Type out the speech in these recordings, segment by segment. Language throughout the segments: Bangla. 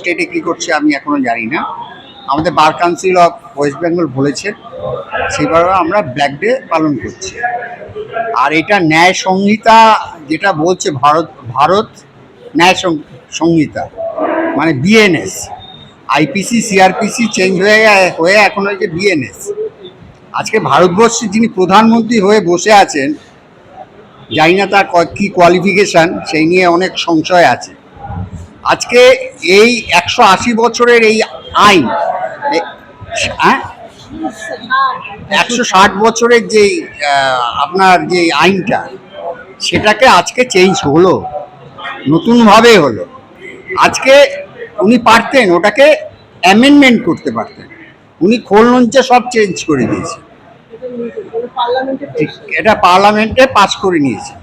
স্টেটে কী করছে আমি এখনও জানি না। আমাদের bar council of West Bengal বলেছে সেইভাবে আমরা ব্ল্যাক ডে পালন করছি। আর এটা ন্যায় সংহিতা যেটা বলছে ভারত ন্যায় সংহিতা মানে বিএনএস, আইপিসি সিআরপিসি চেঞ্জ হয়ে এখন হয়েছে বিএনএস। আজকে ভারতবর্ষে যিনি প্রধানমন্ত্রী হয়ে বসে আছেন, জানি না তার কী কোয়ালিফিকেশান, সেই নিয়ে অনেক সংশয় আছে। আজকে এই 180 বছরের এই আইন, 160 বছরের যেই আপনার যে আইনটা, সেটাকে আজকে চেঞ্জ হলো, নতুনভাবে হলো। আজকে উনি পারতেন ওটাকে অ্যামেন্ডমেন্ট করতে পারতেন, উনি খোল লঞ্চে সব চেঞ্জ করে দিয়েছে। এটা পার্লামেন্টে পাস করে নিয়েছে,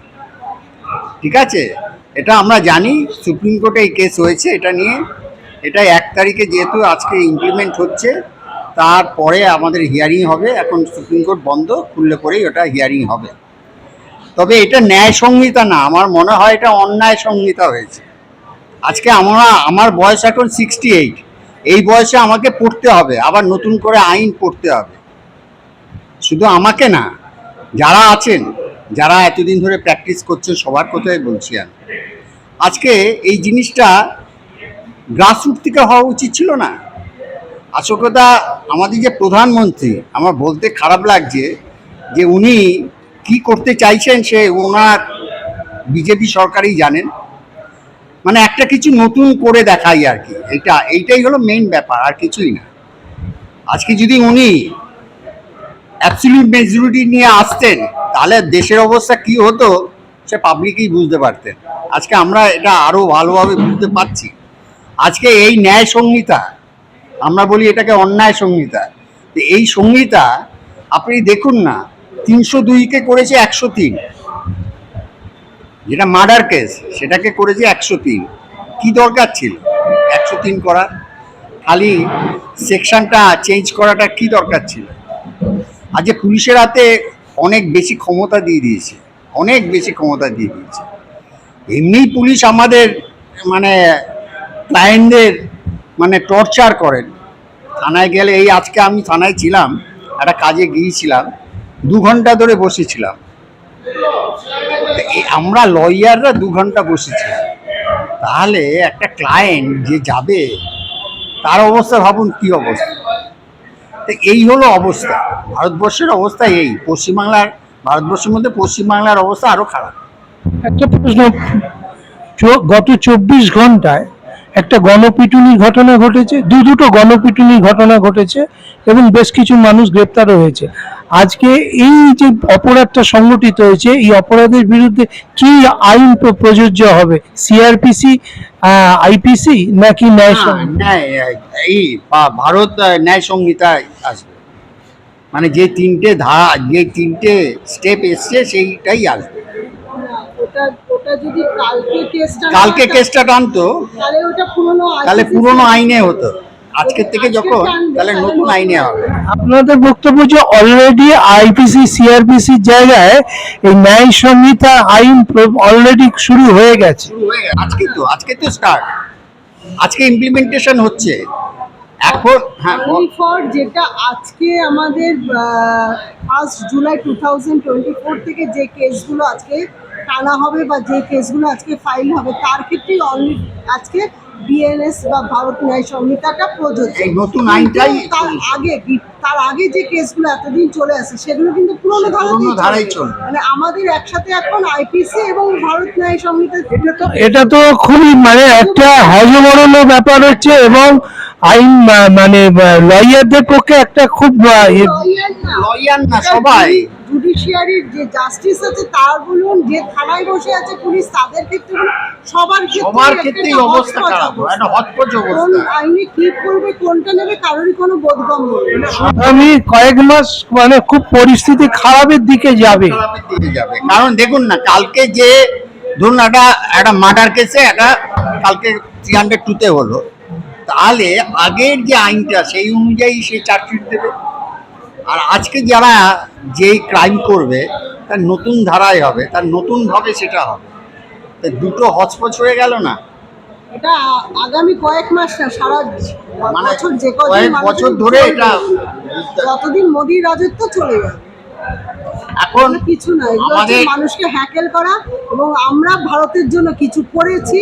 ঠিক আছে। এটা আমরা জানি, সুপ্রিম কোর্টে এই কেস হয়েছে এটা নিয়ে। এটা 1 তারিখে যেহেতু আজকে ইমপ্লিমেন্ট হচ্ছে, তারপরে আমাদের হিয়ারিং হবে। এখন সুপ্রিম কোর্ট বন্ধ, খুললে পরেই ওটা হিয়ারিং হবে। তবে এটা ন্যায় সংহিতা না, আমার মনে হয় এটা অন্যায় সংহিতা হয়েছে। আজকে আমার বয়স এখন 68, এই বয়সে আমাকে পড়তে হবে, আবার নতুন করে আইন পড়তে হবে। শুধু আমাকে না, যারা আছেন, যারা এতদিন ধরে প্র্যাকটিস করছেন, সবার কথাই বলছি আমি। আজকে এই জিনিসটা গ্রাসরুট থেকে হওয়া উচিত ছিল না। আসল কথা, আমাদের যে প্রধানমন্ত্রী, আমার বলতে খারাপ লাগছে যে উনি কি করতে চাইছেন সে ওনার বিজেপি সরকারই জানেন। মানে একটা কিছু নতুন করে দেখাই আর কি, এইটাই হলো মেইন ব্যাপার, আর কিছুই না। আজকে যদি উনি অ্যাবসলিউট মেজরিটি নিয়ে আসতেন, তাহলে দেশের অবস্থা কি হতো সে পাবলিকই বুঝতে পারতেন। আজকে আমরা এটা আরও ভালোভাবে বুঝতে পারছি। আজকে এই ন্যায় সংহিতা, আমরা বলি এটাকে অন্যায় সংহিতা, তো এই সংহিতা আপনি দেখুন না, 302কে করেছে 103, যেটা মার্ডার কেস সেটাকে করেছে 103। কি দরকার ছিল 103 করার? খালি সেকশনটা চেঞ্জ করাটা কি দরকার ছিল? আজকে পুলিশের হাতে অনেক বেশি ক্ষমতা দিয়ে দিয়েছে, অনেক বেশি ক্ষমতা দিয়ে দিয়েছে। এমনি পুলিশ আমাদের মানে ক্লায়েন্টদের মানে টর্চার করেন। থানায় গেলে, এই আজকে আমি থানায় ছিলাম, একটা কাজে গিয়েছিলাম, 2 ঘন্টা ধরে বসেছিলাম। আমরা লয়াররা 2 ঘন্টা বসেছিলাম, তাহলে একটা ক্লায়েন্ট যে যাবে তার অবস্থা ভাবুন কি অবস্থা। তো এই হলো অবস্থা, ভারতবর্ষের অবস্থা এই। ভারতবর্ষের মধ্যে পশ্চিমবাংলার অবস্থা আরো খারাপ। একটা প্রশ্ন, গত 24 ঘন্টায় একটা গণপিটুনির ঘটনা ঘটেছে, দুটো গণপিটুনির ঘটনা ঘটেছে এবং বেশ কিছু মানুষ গ্রেপ্তারও হয়েছে। আজকে এই যে অপরাধটা সংগঠিত হয়েছে, এই অপরাধের বিরুদ্ধে কি আইন প্রযোজ্য হবে? সিআরপিসি, আইপিসি নাকি ন্যায় এই ভারত ন্যায় সংহিতায় আসবে। মানে যে 3টে ধারা, যে 3টে স্টেপ এসছে সেইটাই আসবে। কালকে কেসটা টানতো তাহলে পুরনো আইনে হতো, আজকের থেকে যখন, তাহলে নতুন আইনে হবে। আপনাদের বক্তব্য যে অলরেডি আইপিসি সিআরপিসির জায়গায় এই ন্যায় সংহিতা আইন অলরেডি শুরু হয়ে গেছে। আজকে তো স্টার্ট, আজকে ইমপ্লিমেন্টেশন হচ্ছে। এখন যেটা আজকে আমাদের 1 জুলাই 2024 থেকে যে কেসগুলো আজকে টানা হবে বা যে কেসগুলো আজকে ফাইল হবে, তার ক্ষেত্রেই আজকে বিএনএস বা ভারত ন্যায় সংহিতাটা প্রযোজ্য। এই নতুন আইনটাই তার আগে যে কেসগুলো এতদিন চলে আসে সেগুলো কিন্তু পুরনো ধারাই চলে। মানে আমাদের একসাথে এখন আইপিসি এবং ভারত ন্যায় সংহিতা, এটা তো খুবই মানে একটা হ্যাজমরণের ব্যাপার হচ্ছে, এবং আইন মানে লয়ারদের পক্ষে একটা খুব লয়ার না, সবাই জুডিশিয়ারির যে জাস্টিস আছে তার বলুন, যে থানায় বসে আছে পুলিশ, তাদের ক্ষেত্রে সবার ক্ষেত্রেই অবস্থা খারাপ, একটা হতপচ অবস্থা। আইনে কি করবে, কোনটা নেবে, কারোরই কোনো বোধগম্য নেই। আগামী কয়েক মাস মানে খুব পরিস্থিতি খারাপের দিকে যাবে। কারণ দেখুন না, কালকে যে ধরুন একটা মার্ডার কেসে কালকে 302তে হলো, তাহলে আগের যে আইনটা সেই অনুযায়ী সে চার্জশিট দেবে। আর আজকে যারা যেই ক্রাইম করবে তার নতুন ধারায় হবে, তার নতুনভাবে সেটা হবে। দুটো হচপচ হয়ে গেল না। এটা আগামী কয়েক মাস না, সারা মানে বছর, যে কদিন কয়েক মানুষের বছর ধরে চলবে, এটা যতদিন মোদির রাজত্ব চলে যাবে। এখন এগুলো কিছু না, এগুলো হচ্ছে আমাদের মানুষকে হ্যাকেল করা। এবং আমরা ভারতের জন্য কিছু করেছি,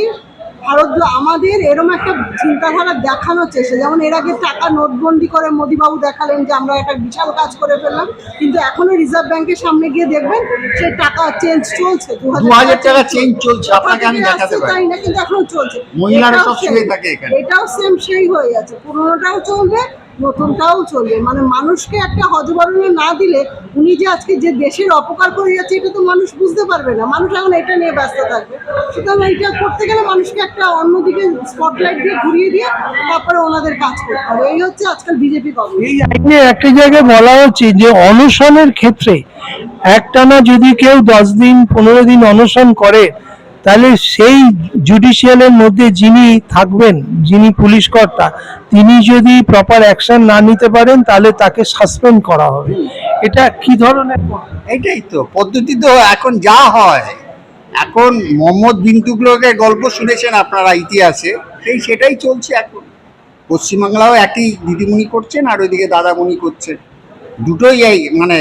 ভারত আমাদের এরকম একটা চিন্তাধারা দেখানোর চেষ্টা, যেমন এর আগে টাকা নোটবন্দি করে মোদিবাবু দেখালেন যে আমরা একটা বিশাল কাজ করে ফেললাম, কিন্তু এখনো রিজার্ভ ব্যাংকের সামনে গিয়ে দেখবেন সেই টাকা চেঞ্জ চলছে, 2000 টাকা চেঞ্জ চলছে, আপনাকে আমি কোথা থেকে দেখাতে আসছে পারি। তাই না, কিন্তু এখনো চলছে। মহিলারা এটাও সব শুয়ে same, থাকে এখানে। এটাও সেম সেই হয়ে যাচ্ছে, পুরোনোটাও চলবে, নতুনটাও চলবে। মানে মানুষকে একটা হজবরলে না দিলে উনি যে আজকে যে দেশের অপকার করে যাচ্ছে এটা তো মানুষ বুঝতে পারবে না, মানুষ এখন এটা নিয়ে ব্যস্ত থাকবে। সুতরাং এটা করতে গেলে মানুষকে একটা অন্যদিকে স্পটলাইট দিয়ে ঘুরিয়ে দিয়ে তারপরে ওনাদের কাজ করতে হবে। এই হচ্ছে আজকাল বিজেপি গভর্নমেন্ট। এই আইনে একটা জায়গায় বলা হচ্ছে যে অনশনের ক্ষেত্রে একটানা যদি কেউ 10 দিন 15 দিন অনশন করে, তাহলে সেই জুডিশিয়ালের মধ্যে যিনি থাকবেন, যিনি পুলিশ কর্তা, তিনি যদি প্রপার অ্যাকশন না নিতে পারেন তাহলে তাকে সাসপেন্ড করা হবে। এটা কি ধরনের? এইটাই তো পদ্ধতি, তো এখন যা হয়। এখন মোহাম্মদ বিন তুগলকের গল্প শুনেছেন আপনারা ইতিহাসে, সেটাই চলছে এখন। পশ্চিমবাংলাও একই দিদিমণি করছেন, আর ওইদিকে দাদামণি করছেন, দুটোই এই মানে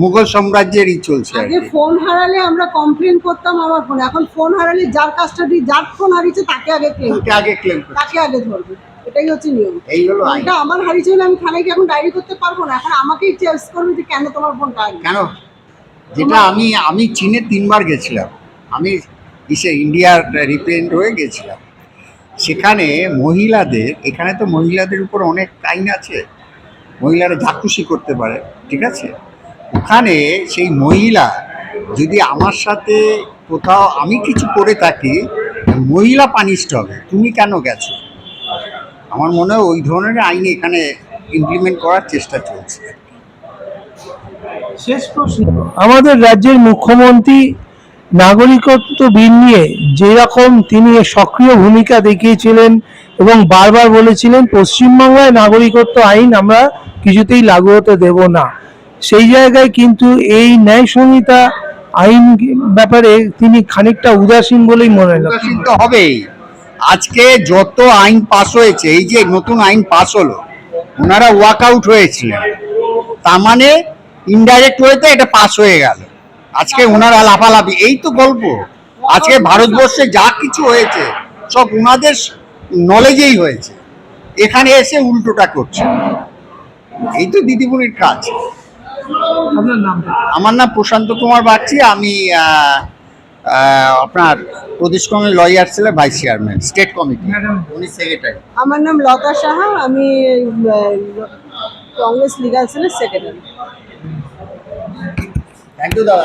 মুঘল সাম্রাজ্যেরই চলছে আর আগে কি। ফোন হারালে আমরা কমপ্লেন করতাম আমার ফোনে, এখন ফোন হারালে যার কাস্টডি, যার ফোন হারিয়েছে তাকে আগে ক্লেম, তাকে আগে ক্লেম করছে, তাকে আগে ধরবে। এটাই হচ্ছে নিয়ম। এই হলো আইন। ফোনটা আমার হারিয়েছে বলে আমি থানায় কি এখন ডায়েরি করতে পারবো না? এখন আমাকেই চেস করবে যে কেন তোমার ফোনটা হারিয়েছে। কেন? যেটা আমি চীনে 3 বার গেছিলাম, আমি ইন্ডিয়ার রিপ্রেজেন্ট হয়ে গেছিলাম। সেখানে মহিলাদের, এখানে তো মহিলাদের উপর অনেক আইন আছে, মহিলারা যা খুশি করতে পারে, ঠিক আছে। ওখানে সেই মহিলা যদি আমার সাথে কোথাও আমি কিছু করে থাকি, মহিলা পানিশড হবে, তুমি কেন গেছো। আমার মনে হয় ওই ধরনের আইন এখানে ইমপ্লিমেন্ট করার চেষ্টা চলছে। শেষ প্রশ্ন, আমাদের রাজ্যের মুখ্যমন্ত্রী নাগরিকত্ব বিল নিয়ে যেরকম তিনি সক্রিয় ভূমিকা দেখিয়েছিলেন এবং বারবার বলেছিলেন পশ্চিমবাংলায় নাগরিকত্ব আইন আমরা কিছুতেই লাগু হতে দেব না, সেই জায়গায় কিন্তু এই ন্যায় সংহিতা আইন ব্যাপারে তিনি খানিকটা উদাসীন বলেই মনে হয়। উদাসীন তো হবেই। আজকে যত আইন পাস হয়েছে, এই যে নতুন আইন পাস হলো, ওনারা ওয়াক আউট হয়েছিলেন, তার মানে ইনডাইরেক্ট ওয়েতে এটা পাস হয়ে গেল। আজকে ওনারা লাফালাফি, এই তো গল্প। আজকে ভারতবর্ষে যা কিছু হয়েছে সব ওনাদের নলেজেই হয়েছে, এখানে এসে উল্টোটা করছে। এই তো দিদিমণির কাজ। আপনার নাম? আমার নাম প্রশান্ত কুমার বাগচি, আমি আপনার প্রদেশ কংগ্রেস লয়ার সেলের ভাইস চেয়ারম্যান, স্টেট কমিটি, উনি সেক্রেটারি। আমার নাম লতা সাহা, আমি কংগ্রেস লিগাল সেলের সেক্রেটারি। থ্যাংক ইউ দাদা।